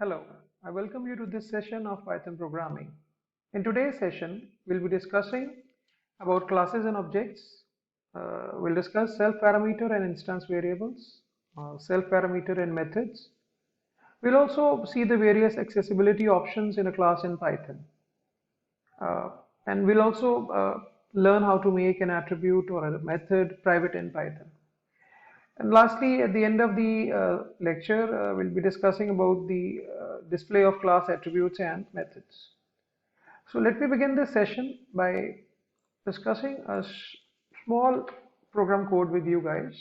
Hello, I welcome you to this session of Python programming. In today's session, we'll be discussing about classes and objects. We'll discuss self-parameter and instance variables, self-parameter and methods. We'll also see the various accessibility options in a class in Python. And we'll also learn how to make an attribute or a method private in Python. And lastly, at the end of the lecture, we'll be discussing about the display of class attributes and methods. So let me begin this session by discussing a small program code with you guys.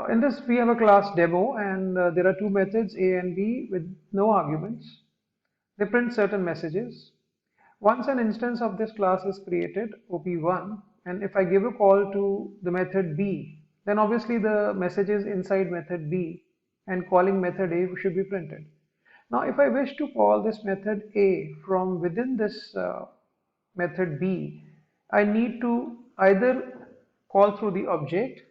In this, we have a class demo, and there are two methods, A and B, with no arguments. They print certain messages. Once an instance of this class is created, OP1, and if I give a call to the method B, then obviously the messages inside method B and calling method A should be printed. Now, if I wish to call this method A from within this method B, I need to either call through the object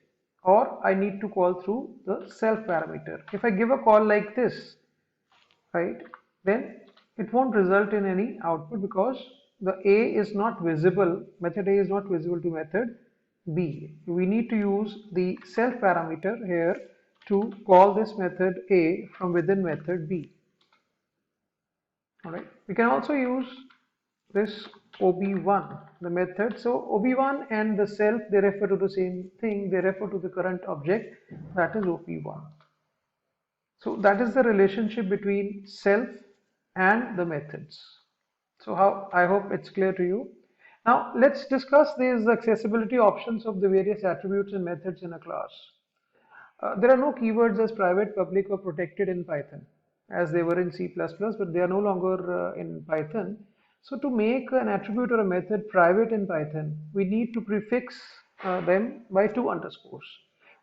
or I need to call through the self parameter. If I give a call like this, right, then it won't result in any output because the A is not visible, method A is not visible to method B. We need to use the self parameter here to call this method A from within method B. Alright, we can also use this OB1, the method. So OB1 and the self, they refer to the same thing, they refer to the current object, that is OP1. So that is the relationship between self and the methods. So I hope it's clear to you. Now let's discuss these accessibility options of the various attributes and methods in a class. There are no keywords as private, public or protected in Python as they were in C++, but they are no longer in Python. So to make an attribute or a method private in Python, we need to prefix them by 2 underscores.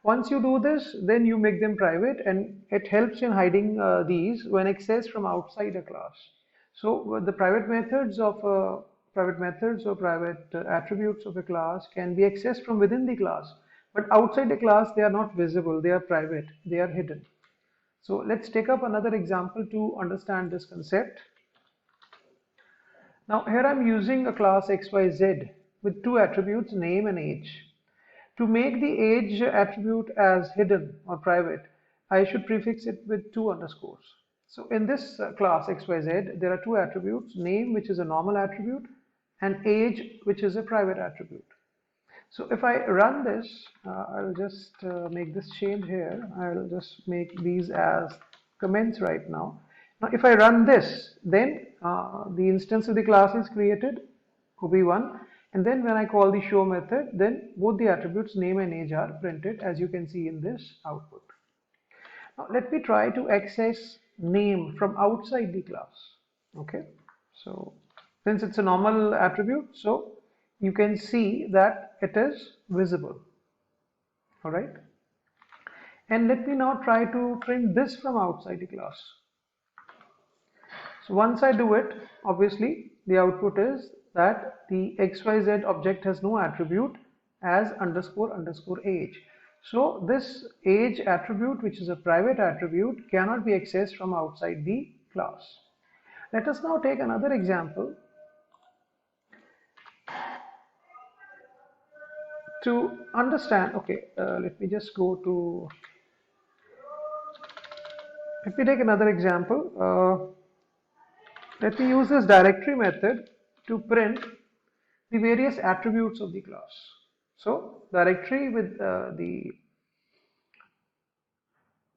Once you do this, then you make them private, and it helps in hiding these when accessed from outside a class. So the private methods or private attributes of a class can be accessed from within the class, but outside the class they are not visible, they are private, they are hidden. So let's take up another example to understand this concept. Now here I'm using a class XYZ with 2 attributes, name and age. To make the age attribute as hidden or private, I should prefix it with 2 underscores. So in this class XYZ, there are 2 attributes, name, which is a normal attribute, and age, which is a private attribute. So if I run this, I'll just make this change here. I'll just make these as comments right now. Now if I run this, then the instance of the class is created, OB1, and then when I call the show method, then both the attributes name and age are printed, as you can see in this output. Now let me try to access name from outside the class. Okay, so since it's a normal attribute, so you can see that it is visible. All right, and let me now try to print this from outside the class. So once I do it, obviously the output is that the XYZ object has no attribute as underscore underscore age. So this age attribute, which is a private attribute, cannot be accessed from outside the class. Let us now take another example to understand. Okay, let me take another example. Let me use this directory method to print the various attributes of the class. So directory with the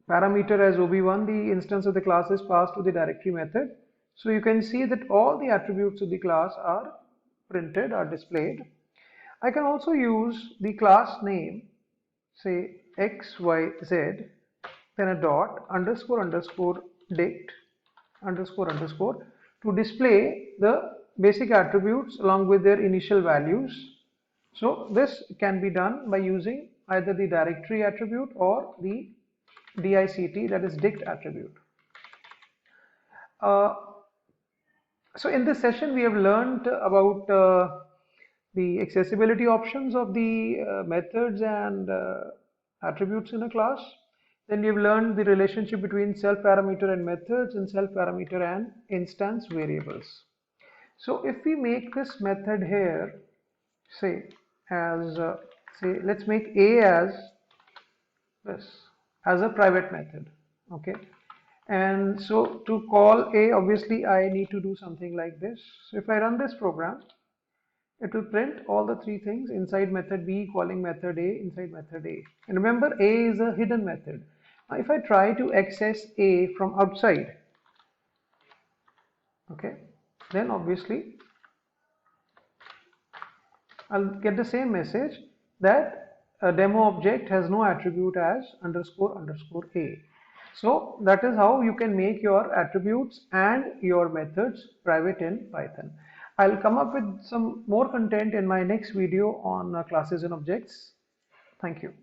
parameter as OB1, the instance of the class is passed to the directory method. So you can see that all the attributes of the class are printed, are displayed. I can also use the class name, say XYZ, then a dot, underscore underscore dict, underscore underscore, to display the basic attributes along with their initial values. So this can be done by using either the directory attribute or the DICT, that is dict attribute. So in this session we have learned about the accessibility options of the methods and attributes in a class. Then you've learned the relationship between self parameter and methods and self parameter and instance variables. So if we make this method here, say as say let's make A as this as a private method, okay? And so to call A, obviously I need to do something like this. So if I run this program, it will print all the three things inside method B, calling method A, inside method A. And remember, A is a hidden method. Now if I try to access A from outside, okay, then obviously I'll get the same message that a demo object has no attribute as underscore underscore A. So that is how you can make your attributes and your methods private in Python. I'll come up with some more content in my next video on classes and objects. Thank you.